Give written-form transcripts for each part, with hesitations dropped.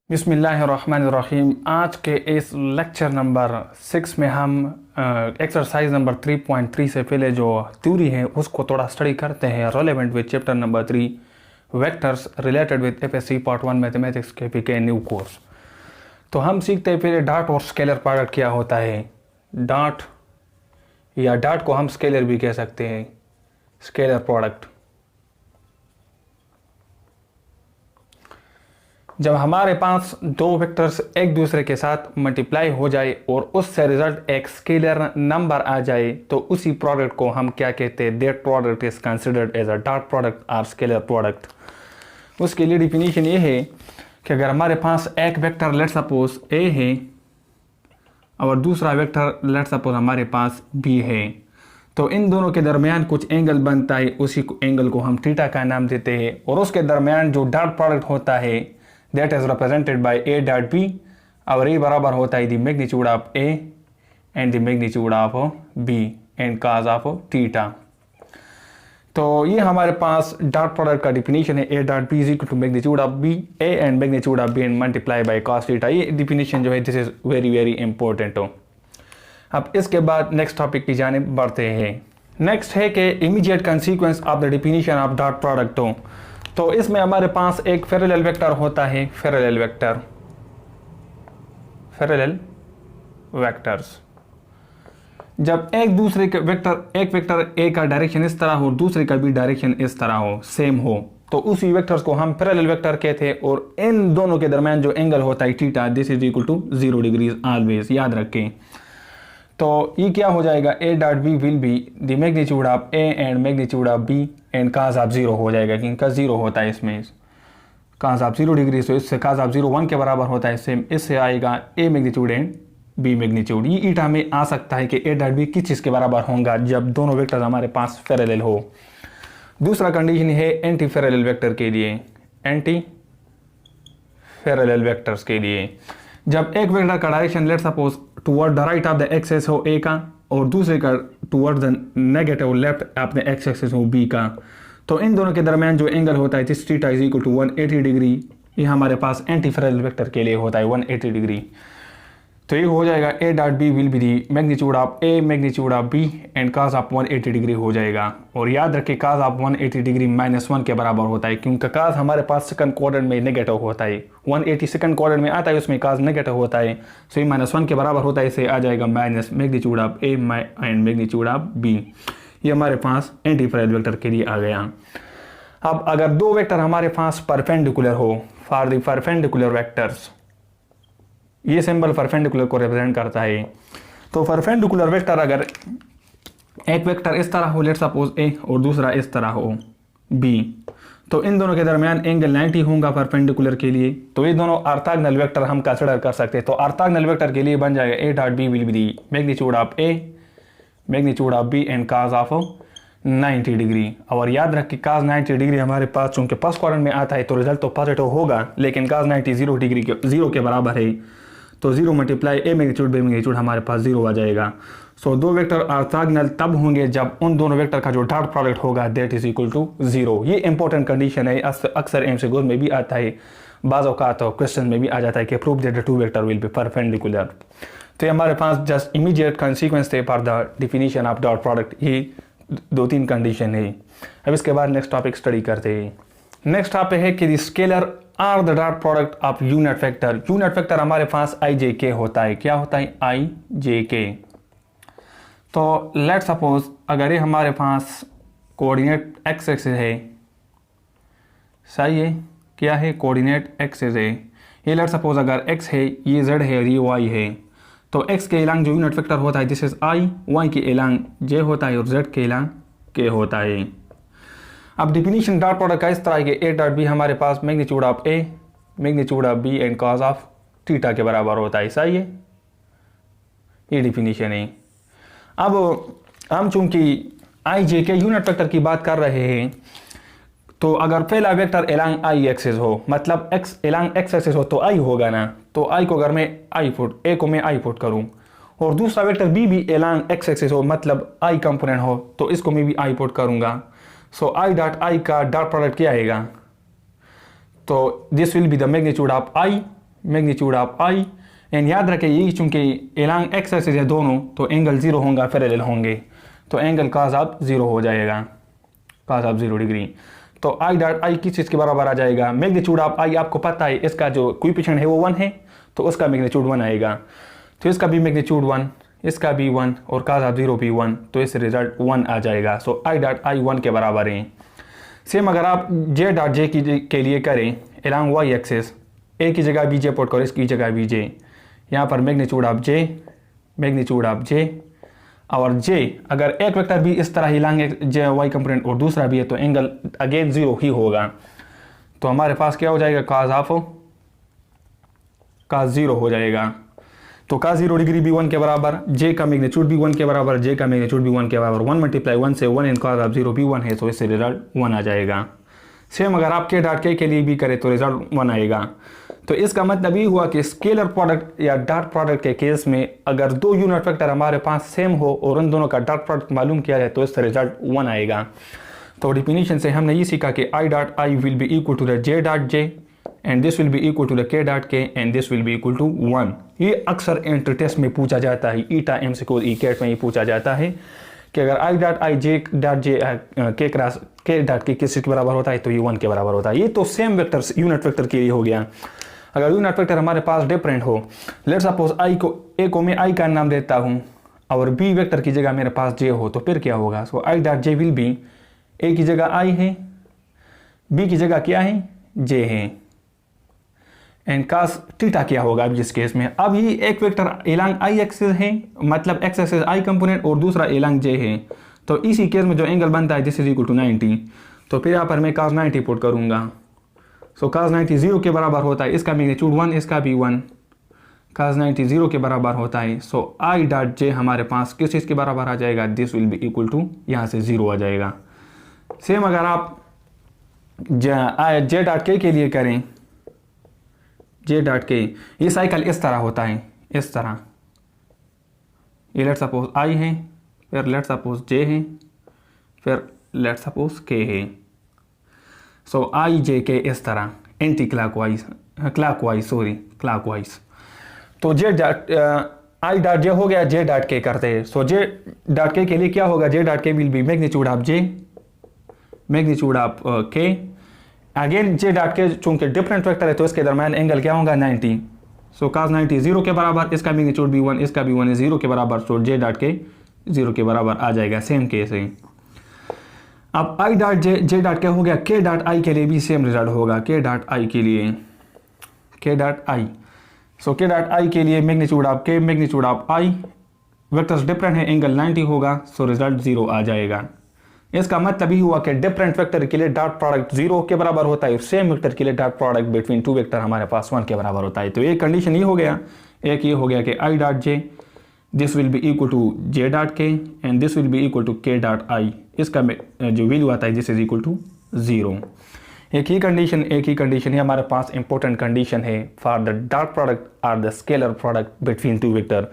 बिस्मिल्लाहिर्रहमानिर्रहीम। आज के इस लेक्चर नंबर 6 में हम एक्सरसाइज नंबर 3.3 से पहले जो थ्योरी है उसको थोड़ा स्टडी करते हैं, relevant with chapter number 3 vectors related with FSc part 1 mathematics के पीके न्यू कोर्स। तो हम सीखते हैं पहले डॉट और स्केलर प्रोडक्ट क्या होता है। डॉट या डॉट को हम स्केलर भी कह सकते हैं, स्केलर प्रोडक्ट। जब हमारे पास दो वेक्टर्स एक दूसरे के साथ मल्टीप्लाई हो जाए और उससे रिजल्ट एक स्केलर नंबर आ जाए तो उसी प्रोडक्ट को हम क्या कहते हैं, that product is considered as a dot product और स्केलर प्रोडक्ट। उसके लिए डिफिनीशन ये है कि अगर हमारे पास एक वेक्टर लेट सपोज ए है और दूसरा वेक्टर लेट सपोज हमारे पास बी है, तो इन दोनों के दरमियान कुछ एंगल बनता है, उसी एंगल को हम थीटा का नाम देते हैं। और उसके दरमियान जो डॉट प्रोडक्ट होता है that is represented by a dot b, और a बराबर होता है the magnitude of a and the magnitude of b and cos of theta। तो ये हमारे पास डॉट प्रोडक्ट का डिफिनीशन है, a dot b is equal to magnitude of b, a and magnitude of b and multiply by cos theta। ये definition जो है this is very very important हो। अब इसके बाद नेक्स्ट टॉपिक की जानिब बढ़ते हैं। नेक्स्ट है कि immediate consequence of the definition of dot product हो। तो इसमें हमारे पास एक पैरेलल वेक्टर होता है, पैरेलल वेक्टर, पैरेलल वेक्टर्स। जब एक दूसरे के वेक्टर, एक वेक्टर ए का डायरेक्शन इस तरह हो, दूसरे का भी डायरेक्शन इस तरह हो, सेम हो, तो उसी वेक्टर्स को हम पैरेलल वेक्टर कहते हैं। और इन दोनों के दरमियान जो एंगल होता है theta, this is equal to 0 degrees always, याद रखें। तो ये क्या हो जाएगा, A dot B will be the magnitude of A and magnitude of B and cos of 0 हो जाएगा, क्योंकि का 0 होता है इसमें, काज ऑफ 0 डिग्री, तो इससे काज ऑफ 0 1 के बराबर होता है। सेम इससे आएगा ए मैग्नीट्यूड एंड बी मैग्नीट्यूड। ये ईटा में आ सकता है कि ए डॉट बी किस चीज़ के बराबर होगा, जब दोनों वेक्टर हमारे पास पैरेलल हो। दूसरा कंडीशन है एंटी पैरेलल वेक्टर के लिए, एंटी पैरेलल वेक्टर्स के लिए जब एक वेक्टर का direction let suppose toward the right of the axis हो ए का और दूसरे का toward the negative left of the X axis हो बी का, तो इन दोनों के दरमियान जो एंगल होता है this theta is equal to 180 degree. ये हमारे पास एंटी पैरेलल वेक्टर के लिए होता है 180 डिग्री। तो ये हो जाएगा A dot B will be the magnitude of A magnitude of B and cos of 180 degree हो जाएगा। और याद रखें काज ऑफ 180 डिग्री -1 के बराबर होता है, क्योंकि काज हमारे पास सेकंड क्वाड्रेंट में नेगेटिव होता है। 180 सेकंड क्वाड्रेंट में आता है, उसमें काज नेगेटिव होता है, सो ये -1 के बराबर होता है। इसे आ जाएगा minus magnitude of A and magnitude of B. ये हमारे पास एंटी पैरेलल वेक्टर के लिए आ गया। अब अगर दो वेक्टर हमारे पास परपेंडिकुलर हो, फॉर द परपेंडिकुलर वेक्टर्स, ये सिंबल परपेंडिकुलर को रिप्रेजेंट करता है। तो परपेंडिकुलर वेक्टर अगर एक वेक्टर इस तरह हो लेट सपोज ए और दूसरा इस तरह हो बी, तो इन दोनों के दरमियान एंगल 90 होगा परपेंडिकुलर के लिए। तो ये दोनों ऑर्थोगोनल वेक्टर हम कंसिडर कर सकते हैं। तो ऑर्थोगोनल वेक्टर के लिए बन जाएगा A dot B will be the magnitude of A magnitude of B and cos of 90 degree. और याद रख कि काज 90 डिग्री हमारे पास चूंकि फर्स्ट क्वाड्रेंट में आता है तो रिजल्ट तो पॉजिटिव होगा, लेकिन काज 90 0 डिग्री के 0 के बराबर है, तो 0 मल्टीप्लाई ए मैग्नीट्यूड बी मैग्नीट्यूड हमारे पास 0 आ जाएगा। सो दो वेक्टर ऑर्थोगोनल तब होंगे जब उन दोनों वेक्टर का जो डॉट प्रोडक्ट होगा दैट इज इक्वल टू 0। ये इंपॉर्टेंट कंडीशन है, अक्सर एमसीक्यू में भी आता है, बाज़ औक़ात तो क्वेश्चन में भी आ जाता है कि prove that the two vector will be perpendicular. तो ये हमारे पास जस्ट इमीडिएट कंसीक्वेंस थे for the definition of dot product. ये 2-3 कंडीशन है। अब इसके बाद नेक्स्ट टॉपिक स्टडी करते हैं। नेक्स्ट टॉपिक है कि scalar are the dot product of unit vector. Unit vector हमारे पास आई जे के होता है। क्या होता है, आई जे के। तो लेट सपोज अगर ये हमारे पास कोऑर्डिनेट एक्स एक्सिस है, सही है, क्या है, कोऑर्डिनेट एक्सिस है। ये लेट सपोज अगर एक्स है, ये जेड है और ये वाई है, तो एक्स के एलांग जो यूनिट वेक्टर होता है दिस इज आई, वाई के एलांग जे होता है और जेड के एलांग के होता है। अब डिफिनीशन डॉट प्रोडक्ट का इस तरह के ए डॉट बी हमारे पास magnitude of A magnitude of B and cos of theta के बराबर होता है, सही है, ये डिफिनीशन है। अब हम चूंकि आई जे के यूनिट वेक्टर की बात कर रहे हैं, तो अगर पहला वेक्टर एलांग आई एक्सिस हो, मतलब एक्स एलांग एक्स एक्सिस हो तो आई होगा ना, तो आई को अगर मैं आई पुट, ए को मैं आई पुट करूं, और दूसरा वेक्टर बी भी एलांग एक्स एक्सिस हो मतलब आई कंपोनेंट हो, तो इसको मैं भी आई पुट करूंगा। सो आई डॉट आई का डॉट प्रोडक्ट क्या आएगा, तो this will be the magnitude of I magnitude of I. And याद रखें ये चूंकि एलॉन्ग एक्स एक्सिस है दोनों, तो एंगल 0 होगा, पैरेलल होंगे, तो एंगल cos ऑफ 0 हो जाएगा, cos ऑफ 0 डिग्री। तो आई डॉट आई किस चीज़ के बराबर आ जाएगा, मैग्नीट्यूड ऑफ आई आपको पता है इसका जो कोएफिशिएंट है वो 1 है, तो उसका मैग्नीट्यूड 1 आएगा, तो इसका भी मैग्नीट्यूड 1, इसका भी 1 और cos ऑफ 0 भी 1, तो इससे रिजल्ट 1 आ जाएगा। सो आई डॉट आई 1 के बराबर है। सेम अगर आप जे डॉट जे के लिए करें एलॉन्ग वाई एक्सिस, ए की जगह बी जे पुट करो, इसकी जगह बी जे, यहाँ पर मैग्नीट्यूड ऑफ जे और जे अगर एक वेक्टर भी इस तरह ही लाएंगे जे वाई कंपोनेंट और दूसरा भी है तो एंगल अगेन 0 ही होगा। तो हमारे पास क्या हो जाएगा, cos 0 हो जाएगा। तो cos 0 डिग्री भी 1 के बराबर, जे का मैग्नीट्यूड भी 1 के बराबर, जे का मैग्नीट्यूड भी 1 के बराबर, 1 मल्टीप्लाई 1 से 1 इन cos ऑफ 0 भी 1 है, तो इससे रिजल्ट 1 आ जाएगा। सेम अगर आप के डॉट के लिए भी करें तो रिजल्ट 1 आएगा। तो इसका मतलब ये हुआ कि स्केलर प्रोडक्ट या डॉट प्रोडक्ट के केस में अगर दो यूनिट वेक्टर हमारे पास सेम हो और उन दोनों का डॉट प्रोडक्ट मालूम किया जाए तो इससे रिजल्ट 1 आएगा। तो डिफिनीशन से हमने ये सीखा कि आई dot I will be equal to the J dot J and this will be equal to the K dot के and this will be equal to 1। ये अक्सर एंट्री टेस्ट में पूछा जाता है, ईटा एमसीक्यू ई कैट में ये पूछा जाता है कि अगर आई डॉट आई जे डॉट जे के क्रॉस के डॉट के किस के बराबर होता है तो ये 1 के बराबर होता है। ये तो सेम वेक्टर यूनिट वेक्टर के लिए हो गया। अगर यूनिट वेक्टर हमारे पास डिफरेंट हो, लेट सपोज आई को ए को मैं आई का नाम देता हूँ और बी वेक्टर की जगह मेरे पास जे हो, तो फिर क्या होगा, so i dot j will be, a की जगह आई है, बी की जगह क्या है, जे है, एंड cos थीटा क्या होगा अब इस केस में। अब ये एक वेक्टर एलॉन्ग आई एक्सिस है, मतलब एक्स एक्सिस आई कंपोनेंट और दूसरा एलॉन्ग जे है, तो इसी केस में जो एंगल बनता है दिस इज इक्वल टू 90। तो फिर यहाँ पर मैं cos 90 पुट करूँगा। सो cos 90 0 के बराबर होता है, इसका मैग्नीट्यूड 1, इसका भी 1, cos 90 0 के बराबर होता है। सो आई डॉट जे हमारे पास किस चीज़ के बराबर आ जाएगा, this will be equal to, यहाँ से 0 आ जाएगा। सेम अगर आप जे डॉट के लिए करें, जे डॉट के, ये साइकिल इस तरह होता है, इस तरह, ये लेट सपोज आई है, फिर लेट सपोज जे है, फिर लेट सपोज के है। सो आई जे के इस तरह एंटी क्लॉकवाइज क्लॉकवाइज। तो जे डॉट आई डॉट जे हो गया, जे डॉट के करते हैं। सो जे डॉट के लिए क्या होगा, जे डॉट के will be magnitude of J, magnitude of के, अगेन जे डॉट के चूंकि डिफरेंट वेक्टर है तो इसके दरमियान एंगल क्या होगा, 90। सो cos 90 0 के बराबर, इसका मैग्नीट्यूड भी 1, इसका भी 1 है, 0 के बराबर, सो जे डॉट के 0 के बराबर आ जाएगा। सेम केस है। अब आई डॉट जे डॉट क्या हो गया, के डॉट आई के लिए भी सेम रिजल्ट होगा, के डॉट आई के लिए, के डॉट आई। सो के डॉट आई के लिए मैग्नीट्यूड ऑफ के, magnitude of I, vectors different है, एंगल 90 होगा, सो रिजल्ट 0 आ जाएगा। इसका मतलब ही हुआ कि डिफरेंट वेक्टर के लिए डॉट प्रोडक्ट 0 के बराबर होता है, सेम वेक्टर के लिए dot product between two vector हमारे पास 1 के बराबर होता है। तो एक कंडीशन ये हो गया, एक ये हो गया कि आई dot j this will be equal to j dot के and this will be equal to k dot i, इसका जो वैल्यू आता है दिस इज इक्वल टू 0। एक ही कंडीशन है हमारे पास, इंपॉर्टेंट कंडीशन है फॉर द डॉट प्रोडक्ट और the scalar product between two vector.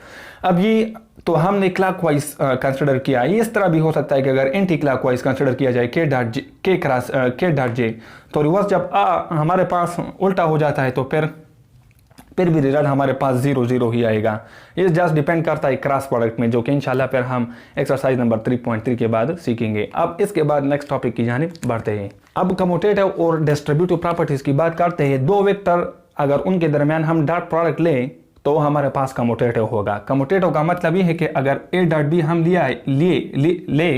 अब ये तो हमने क्लॉकवाइज कंसिडर किया, ये इस तरह भी हो सकता है कि अगर एंटी क्लॉकवाइज कंसिडर किया जाए के डॉट जे, तो रिवर्स जब हमारे पास उल्टा हो जाता है तो फिर भी रिजल्ट हमारे पास 0 0 ही आएगा। ये जस्ट डिपेंड करता है क्रॉस प्रोडक्ट में, जो कि इंशाल्लाह फिर हम एक्सरसाइज नंबर 3.3 के बाद सीखेंगे। अब इसके बाद नेक्स्ट टॉपिक की जानिब बढ़ते हैं। अब कम्यूटेटिव और डिस्ट्रीब्यूटिव प्रॉपर्टीज की बात करते हैं। दो वेक्टर अगर उनके दरमियान हम डॉट प्रोडक्ट लें तो हमारे पास कम्यूटेटिव होगा। कम्यूटेटिव का मतलब ये है कि अगर ए डॉट बी हम ले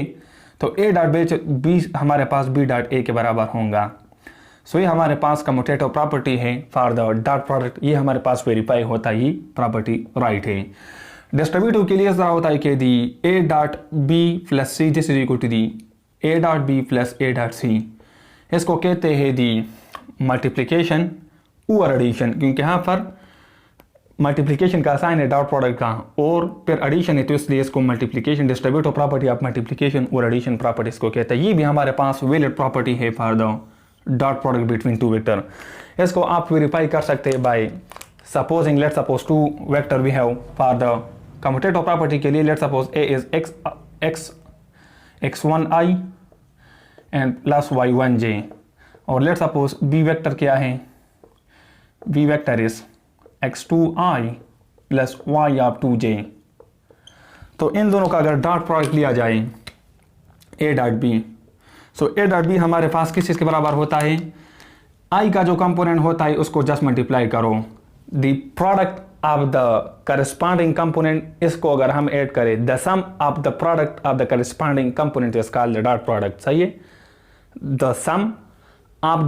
तो ए डॉट बी हमारे पास बी डॉट ए के बराबर होगा। सो ये हमारे पास कम्यूटेटिव प्रॉपर्टी है फॉर द डॉट प्रोडक्ट, ये हमारे पास वेरीफाई होता है, ये प्रॉपर्टी राइट है। डिस्ट्रीब्यूटिव के लिए ऐसा होता है कि the A dot B plus C this is equal to the A dot B plus A dot C, इसको कहते हैं दी मल्टीप्लिकेशन और एडिशन, क्योंकि यहाँ पर मल्टीप्लिकेशन का साइन है डॉट प्रोडक्ट का और फिर एडिशन है, तो इसलिए इसको multiplication distributive property of multiplication और एडिशन प्रॉपर्टीज को कहते हैं। ये भी हमारे पास वैलिड प्रॉपर्टी है for the dot product between two vector. इसको आप वेरीफाई कर सकते हैं by supposing let suppose two vector we have for the commutative property के लिए let suppose A is x1i and plus y1j, और लेट सपोज बी वेक्टर क्या है, B vector is x2i plus y of 2j। तो इन दोनों का अगर dot product लिया जाए a dot B, so a dot B हमारे पास किस चीज़ के बराबर होता है, i का जो कंपोनेंट होता है उसको जस्ट मल्टीप्लाई करो, the product of the corresponding component, इसको अगर हम ऐड करें the sum of the product of the corresponding component is called the dot product. सही है, the sum of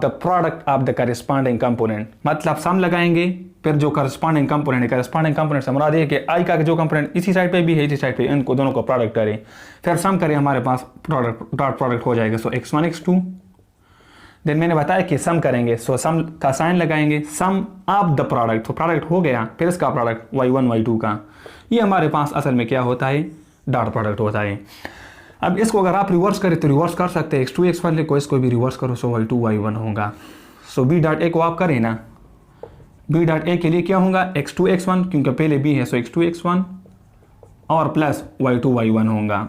the product of the corresponding component, मतलब sum लगाएंगे फिर जो करस्पॉन्डिंग कंपोनेंट है, करस्पॉन्डिंग कंपोनेंट से मुराद है कि आई का जो कंपोनेंट इसी साइड पे भी है इसी साइड पे, इनको दोनों को प्रोडक्ट करें फिर सम करें, हमारे पास प्रोडक्ट डॉट प्रोडक्ट हो जाएगा। सो x1 x2, देन मैंने बताया कि सम करेंगे, सो सम का साइन लगाएंगे, सम ऑफ द प्रोडक्ट, तो प्रोडक्ट हो गया, फिर इसका प्रोडक्ट y1 y2 का, ये हमारे पास असल में क्या होता है, डॉट प्रोडक्ट होता है। अब इसको अगर आप रिवर्स करें तो रिवर्स कर सकते हैं, x2 x1 लिखो, इसको भी रिवर्स करो, सो y2 y1 होगा। सो b डॉट ए को आप करें ना, b डॉट ए के लिए क्या होगा, x2 x1, क्योंकि पहले b है, सो x2 x1 और प्लस y2 y1 होगा।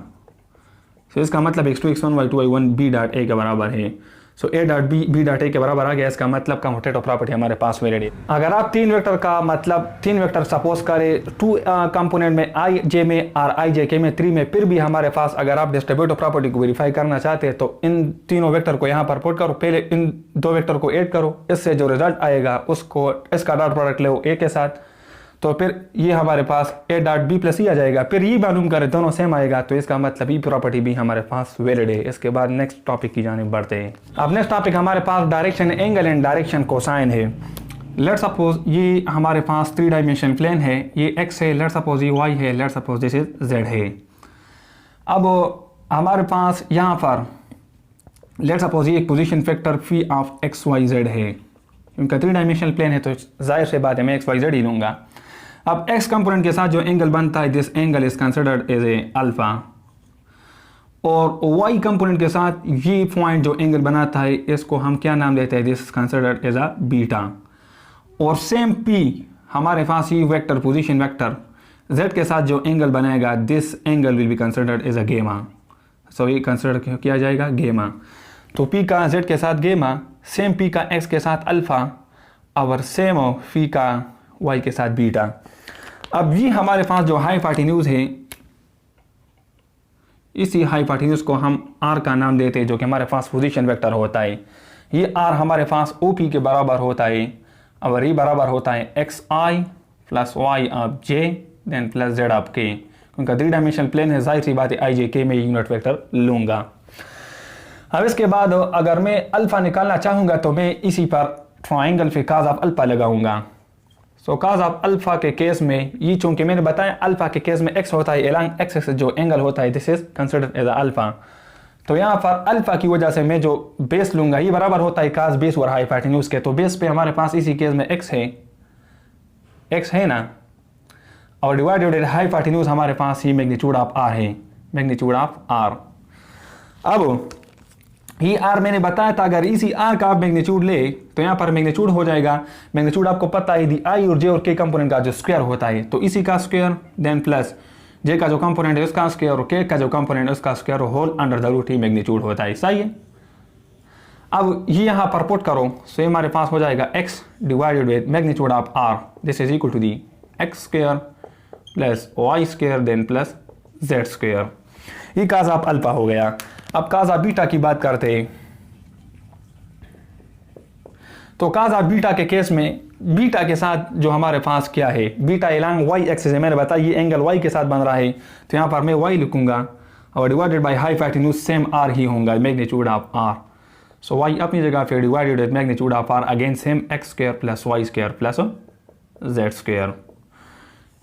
सो इसका मतलब x2 x1 y2 y1 b dot A के बराबर है। सो a dot b dot A के बराबर आ गया, इसका मतलब कम्यूटेटिव प्रॉपर्टी हमारे पास वैलिड है। अगर आप तीन वेक्टर का मतलब तीन वेक्टर सपोज करें टू कंपोनेंट में i j में और i j k में 3 में, फिर भी हमारे पास अगर आप डिस्ट्रीब्यूटिव प्रॉपर्टी को वेरीफाई करना चाहते हैं तो इन तीनों वेक्टर को यहाँ पर पुट करो, पहले इन दो वेक्टर को ऐड करो, इससे जो रिजल्ट आएगा उसको इसका डॉट प्रोडक्ट लो a के साथ, तो फिर ये हमारे पास a डॉट बी प्लस ही आ जाएगा, फिर ये मालूम करें दोनों सेम आएगा, तो इसका मतलब ये प्रॉपर्टी भी हमारे पास वैलिड है। इसके बाद नेक्स्ट टॉपिक की जानिब बढ़ते हैं। अब नेक्स्ट टॉपिक हमारे पास direction angle and direction cosine है। लेट सपोज ये हमारे पास 3 डायमेंशन प्लेन है, ये x है, लेट सपोज ये y है, let suppose this is z है। अब हमारे पास यहाँ पर लेट सपोज ये एक position factor fee of x y z है, क्योंकि 3 डायमेंशनल प्लेन है तो जाहिर से बात है मैं x y z ही लूँगा। अब x कंपोनेंट के साथ जो एंगल बनता है, this angle is considered as a alpha, और y कंपोनेंट के साथ ये पॉइंट जो एंगल बनाता है इसको हम क्या नाम देते हैं, this is considered as a beta. और सेम p हमारे पास ये वेक्टर पोजीशन वेक्टर z के साथ जो एंगल बनाएगा, this angle will be considered as a gamma. So ये कंसिडर किया जाएगा गेमा। तो p का z के साथ गेमा, सेम p का x के साथ अल्फा, और सेम p का y के साथ बीटा। अब ये हमारे पास जो हाइपोटेन्यूज है, इसी हाइपोटेन्यूज को हम r का नाम देते हैं, जो कि हमारे पास पोजीशन वेक्टर होता है। ये r हमारे पास OP के बराबर होता है, और ये बराबर होता है xi plus y of j then plus z of k, क्योंकि 3 डायमेंशनल प्लेन है, जाहिर सी बात है i j k में यूनिट वेक्टर लूँगा। अब इसके बाद अगर मैं अल्फा निकालना चाहूँगा तो मैं इसी पर ट्राइंगल पे काज ऑफ अल्फा लगाऊंगा। सो काज ऑफ अल्फा के केस में ये चूंकि मैंने बताया अल्फा के केस में x होता है, एलॉन्ग x एक्सिस जो एंगल होता है this is considered as alpha. तो यहाँ पर अल्फा की वजह से मैं जो बेस लूंगा ये बराबर होता है काज बेस और हाइपोटेन्यूज के। तो बेस पे हमारे पास इसी केस में x है ना, और डिवाइडेड हाइपोटेन्यूज हमारे पास ही मैग्नीट्यूड ऑफ r है, मैग्नीट्यूड ऑफ r। अब ये r मैंने बताया था, अगर इसी r का आप मैग्नीट्यूड ले तो यहाँ पर मैग्नीट्यूड हो जाएगा, मैग्नीट्यूड आपको पता है दी i और j और k कंपोनेंट का जो स्क्वायर होता है, तो इसी का स्क्वायर देन प्लस j का जो कंपोनेंट है उसका स्क्वायर और k का जो कंपोनेंट है उसका square whole under the root ही मैग्नीट्यूड होता है। सही है। अब ये यहाँ पर पुट करो, सो हमारे पास हो जाएगा x divided with magnitude of r, this is equal to the x square plus y square then plus z square. ये काज ऑफ अल्फा हो गया। अब काजा बीटा की बात करते हैं, तो काजा बीटा के केस में बीटा के साथ जो हमारे पास क्या है, बीटा एलॉन्ग y एक्सिस है, मैंने बताया ये एंगल y के साथ बन रहा है, तो यहाँ पर मैं y लिखूंगा और divided by hypotenuse same r ही होगा, magnitude of r। So y अपनी जगह फिर divided with magnitude of r again same x square plus y square plus z square.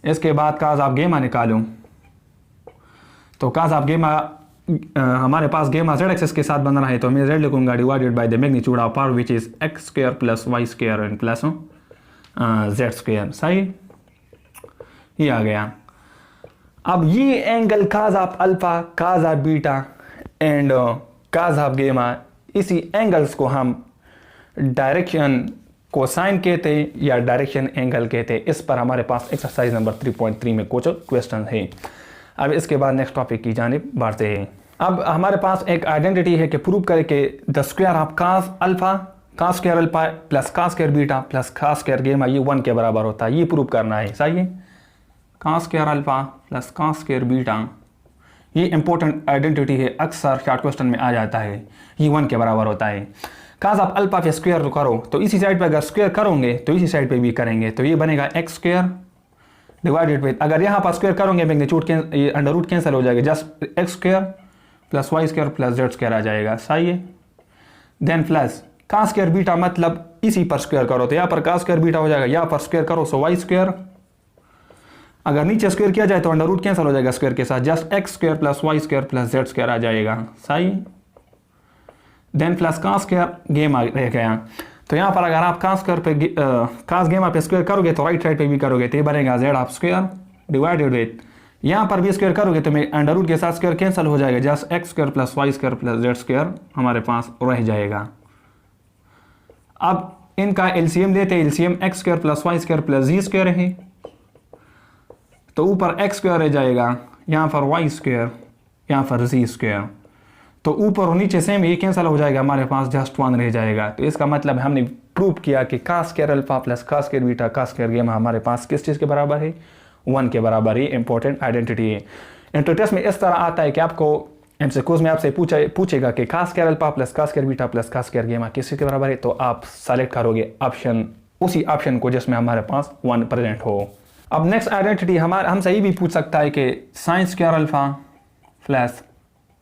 इसके बाद काज ऑफ गेमा निकालूं, तो काज ऑफ गेमा हमारे पास गेमा z एक्सिस के साथ बन रहा है, तो मैं z लिखूंगा divided by the magnitude of r which is x square plus y square and plus z square. सही, ये आ गया। अब ये angle cause of alpha, cause of beta and cos of gamma, इसी एंगल्स को हम डायरेक्शन कोसाइन कहते हैं या डायरेक्शन एंगल कहते हैं। इस पर हमारे पास एक्सरसाइज नंबर 3.3 में कुछ क्वेश्चन है। अब इसके बाद नेक्स्ट टॉपिक की जानिब बढ़ते हैं। अब हमारे पास एक आइडेंटिटी है कि प्रूव करे कि the square of cause alpha का स्क्वायर अल्फा प्लस का स्क्वायर बीटा प्लस का स्क्वायर गेमा ये 1 के बराबर होता है, ये प्रूव करना है। सही है, का स्क्वायर अल्फा प्लस का स्क्वायर बीटा ये इंपॉर्टेंट आइडेंटिटी है, अक्सर शॉर्ट क्वेश्चन में आ जाता है, ये 1 के बराबर होता है। काज आप अल्फा पे स्क्वायर करो तो इसी साइड पे अगर स्क्वायर करोगे तो इसी साइड पे भी करेंगे, तो ये बनेगा एक्स स्क्वायर डिवाइडेड विद, अगर यहाँ पर स्क्वायर करोगे मैग्नीट्यूड ये अंडर रूट कैंसिल हो जाएगा, just X square plus Y square plus Z square आ जाएगा। सही है, देन प्लस का स्क्वायर बीटा मतलब इसी पर स्क्वायर करो तो यहाँ पर का स्क्वायर बीटा हो जाएगा, यहाँ पर स्क्वायर करो सो वाई स्क्वायर, अगर नीचे स्क्वायर किया जाए तो अंडर रूट कैंसिल हो जाएगा स्क्वायर के साथ, just X square plus Y square plus Z square आ जाएगा। सही, देन प्लस का स्क्वायर गेमा रह गया, तो यहाँ पर अगर आप का स्क्वायर पे कास गेमा पे स्क्वायर करोगे तो राइट साइड पे भी करोगे तो ये बनेगा Z of square divided with, यहाँ पर भी स्क्वायर करोगे तो मैं अंडर रूट के साथ स्क्वायर कैंसिल हो जाएगा, just X square plus Y square plus Z square हमारे पास रह जाएगा। अब इनका एलसीएम लेते हैं, LCM X square plus Y square plus Z square है, तो ऊपर एक्स स्क्वायर रह जाएगा, यहाँ पर वाई स्क्वायर, यहाँ पर जी स्क्वायर, तो ऊपर और नीचे सेम ये कैंसिल हो जाएगा, हमारे पास जस्ट 1 रह जाएगा। तो इसका मतलब हमने प्रूव किया कि का स्क्वायर अल्फा प्लस का स्क्वायर बीटा का स्क्वायर गेमा हमारे पास किस चीज़ के बराबर है, 1 के बराबर है। इंपॉर्टेंट आइडेंटिटी है। इंटर टेस्ट में इस तरह आता है कि आपको एमसीक्यूज में आपसे पूछेगा कि का स्क्वायर अल्फा प्लस का स्क्वायर बीटा प्लस का स्क्वायर गेमा किस चीज़ के बराबर है, तो आप सेलेक्ट करोगे ऑप्शन, उसी ऑप्शन को जिसमें हमारे पास 1 प्रेजेंट हो। अब नेक्स्ट आइडेंटिटी हमसे ये भी पूछ सकता है कि sine square alpha plus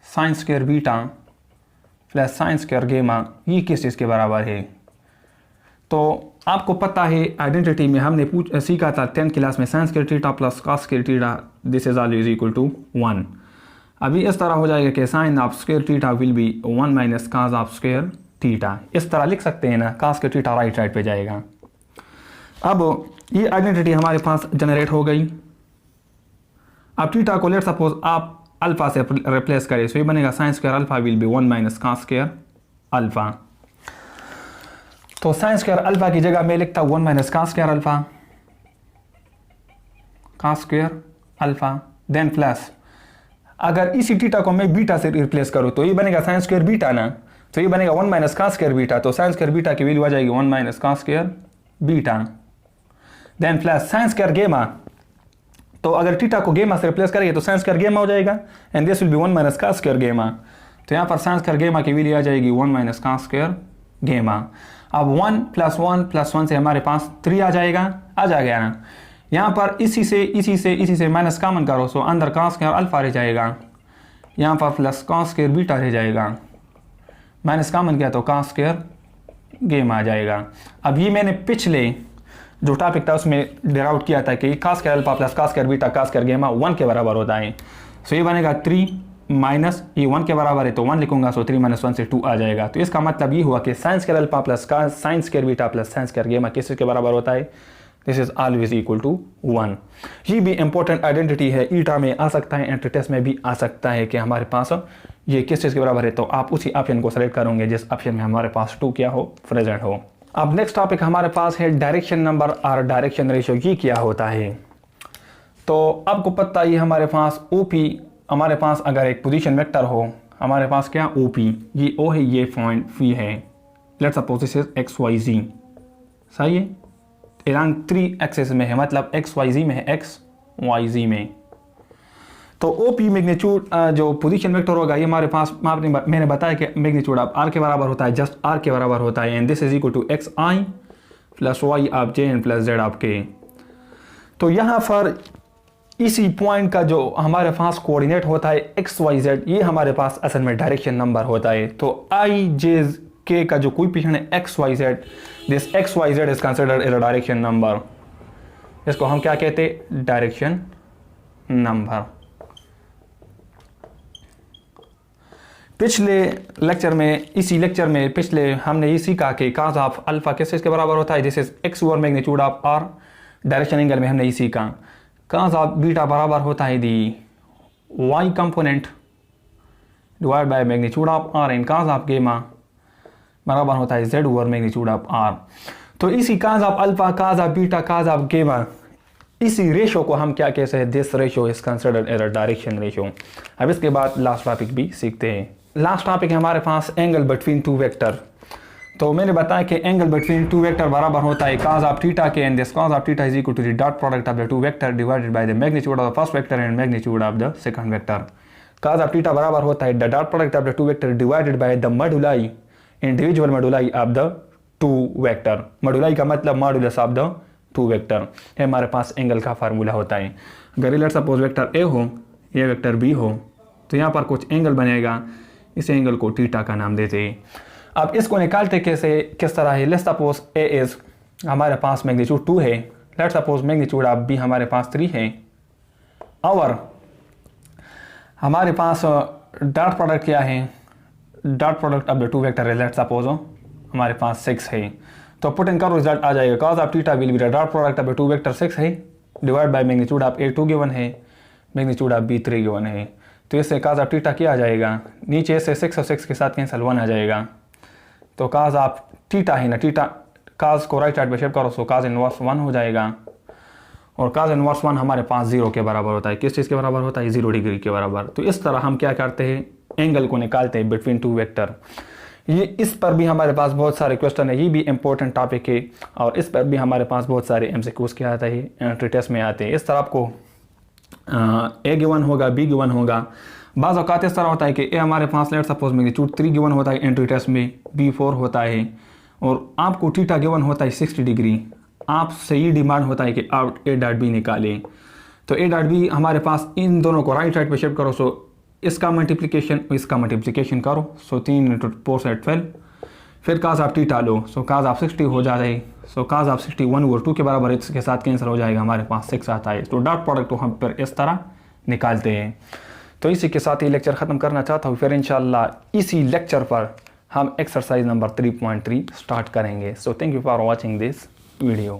sine square beta plus sine square गेमा ये किस चीज़ के बराबर है। तो आपको पता है आइडेंटिटी में हमने सीखा था 10th क्लास में sine square theta plus cos square theta this is always equal to 1। अभी इस तरह हो जाएगा कि sine of square theta will be 1 minus cos of square theta, इस तरह लिख सकते हैं ना, cos square theta right side पे जाएगा। अब ये आइडेंटिटी हमारे पास जनरेट हो गई। अब थीटा को लेट सपोज आप अल्फा से रिप्लेस करें, सो ये बनेगा sine square alpha will be 1 minus cos square alpha. तो साइन स्क्वायर अल्फा की जगह मैं लिखता हूँ 1 minus cos square alpha, cos square alpha, then plus अगर इसी थीटा को मैं बीटा से रिप्लेस करूँ तो ये बनेगा साइन स्क्वायर बीटा ना, तो ये बनेगा 1 माइनस कॉस स्क्वायर बीटा, तो साइन स्क्वायर बीटा की वैल्यू आ जाएगी 1 minus cos square beta, then plus sine square gamma, तो अगर थीटा को गेमा से रिप्लेस करेंगे तो साइन स्क्वायर गेमा हो जाएगा and this will be 1 minus cos square gamma, तो यहाँ पर साइन स्क्वायर गेमा की वैल्यू आ जाएगी 1 माइनस कॉस स्क्वायर गेमा। अब 1 प्लस 1 प्लस 1 से हमारे पास 3 आ जाएगा ना, यहाँ पर इसी से माइनस कॉमन करो, सो अंदर कॉस स्क्वायर अल्फा रह जाएगा, यहाँ पर प्लस कॉस स्क्वायर बीटा रह जाएगा, माइनस कॉमन किया तो कॉस स्क्वायर गेमा आ जाएगा। अब ये मैंने पिछले जो टॉपिक था उसमें डिराउट किया था कि cos square alpha plus cos square beta cos square गेमा 1 के बराबर होता है, सो ये बनेगा 3 माइनस ये 1 के बराबर है तो 1 लिखूंगा, सो 3 माइनस 1 से 2 आ जाएगा। तो इसका मतलब ये हुआ कि sine square alpha plus sine square beta plus sine square gamma किस के बराबर होता है, this is always equal to 1। ये भी इंपॉर्टेंट आइडेंटिटी है, ईटा में आ सकता है, एंट्री टेस्ट में भी आ सकता है कि हमारे पास ये किस चीज़ के बराबर है, तो आप उसी ऑप्शन को सेलेक्ट करोगे जिस ऑप्शन में हमारे पास 2 क्या हो, प्रेजेंट हो। अब नेक्स्ट टॉपिक हमारे पास है डायरेक्शन नंबर और डायरेक्शन रेशियो, ये क्या होता है। तो आपको पता ही हमारे पास OP, हमारे पास अगर एक पोजीशन वेक्टर हो, हमारे पास क्या OP, ये O है, ये पॉइंट P है, let's suppose this is XYZ, सही है, एलॉन्ग 3 एक्सेस में है, मतलब XYZ में है, XYZ में। तो OP मैग्नीट्यूड जो पोजीशन वेक्टर होगा ये हमारे पास मैंने बताया कि मैग्नीट्यूड ऑफ R के बराबर होता है, जस्ट R के बराबर होता है, and this is equal to XI plus Y of J and plus Z of K। तो यहाँ पर इसी पॉइंट का जो हमारे पास कोऑर्डिनेट होता है XYZ, ये हमारे पास असल में डायरेक्शन नंबर होता है। तो I J K का जो कोएफिशिएंट है XYZ, this XYZ is considered as a direction number, इसको हम क्या कहते हैं, डायरेक्शन नंबर। पिछले लेक्चर में, इसी लेक्चर में पिछले हमने ये सीखा कि cos ऑफ अल्फा किस चीज़ के बराबर होता है, this is x over magnitude of r, direction angle में हमने ये सीखा। cos ऑफ बीटा बराबर होता है the y component divide by magnitude of r, and cos of gamma बराबर होता है z over magnitude of r। तो इसी cos of alpha, cos of beta, cos of gamma, इसी रेशो को हम क्या कहते हैं, this ratio is considered as a direction ratio. अब इसके बाद लास्ट टॉपिक भी सीखते हैं। लास्ट टॉपिक है हमारे पास एंगल बिटवीन 2 वेक्टर। तो मैंने बताया कि एंगल बिटवीन टू वेक्टर बराबर होता है cos ऑफ थीटा के, and this cos of theta is equal to the dot product of the two vector divided by the magnitude of the first vector and magnitude of the second vector. cos of theta बराबर होता है the dot product of the two vector divided by the moduli, individual moduli of the two vector. Moduli का मतलब modulus of the two vector है, हमारे पास angle का formula होता है। अगर लेट्स सपोज वेक्टर ए हो, ये वेक्टर बी हो, तो यहाँ पर कुछ एंगल बनेगा, इस एंगल को थीटा का नाम देते हैं। अब इसको निकालते किस तरह है। लेट्स सपोज ए इज हमारे पास मैग्नीट्यूड 2 है, let's suppose magnitude of B हमारे पास 3 है, और हमारे पास डॉट प्रोडक्ट क्या है, dot product of the two vector है, लेट्स सपोज हमारे पास 6 है। तो पुट इन करो, रिजल्ट आ जाएगा cos of theta will be the dot product of the two vector 6 है divide by magnitude of A 2 given है, मैग्नीट्यूड ऑफ बी 3 गिवन है। तो इससे cos ऑफ थीटा क्या आ जाएगा, नीचे से 6 और 6 के साथ कैंसिल 1 आ जाएगा। तो cos ऑफ थीटा है ना, थीटा cos को राइट साइड पे शिफ्ट करो, सो cos इनवर्स 1 हो जाएगा, और cos इनवर्स 1 हमारे पास 0 के बराबर होता है। किस चीज़ के बराबर होता है, 0 डिग्री के बराबर। तो इस तरह हम क्या करते हैं, एंगल को निकालते हैं बिटवीन टू वेक्टर। ये इस पर भी हमारे पास बहुत सारे क्वेश्चन है, ये भी इंपॉर्टेंट टॉपिक है, और इस पर भी हमारे पास बहुत सारे MCQs क्या आता है, एंट्री टेस्ट में आते हैं। इस तरह आपको ए गिवन होगा, बी गिवन होगा। बाज़ औक़ात इस तरह होता है कि ए हमारे पास लेट सपोज मैग्नीट्यूड 3 गिवन होता है एंट्री टेस्ट में, बी 4 होता है, और आपको थीटा गिवन होता है 60 डिग्री। आपसे ये डिमांड होता है कि आप ए डॉट बी निकालें। तो ए डॉट बी हमारे पास, इन दोनों को राइट साइड पे शिफ्ट करो, सो इसका मल्टीप्लिकेशन इसका मल्टीप्लिकेशन करो, सो 3 × 4 से 12, फिर cos of theta low, so cos of 60 हो जाता है, सो cos ऑफ 60 1/2 के बराबर, इसके साथ कैंसिल हो जाएगा, हमारे पास 6 आता है। तो डॉट प्रोडक्ट को हम फिर इस तरह निकालते हैं। तो इसी के साथ ये लेक्चर ख़त्म करना चाहता हूँ, फिर इंशाल्लाह इसी लेक्चर पर हम एक्सरसाइज नंबर 3.3 स्टार्ट करेंगे। So thank you for watching this video.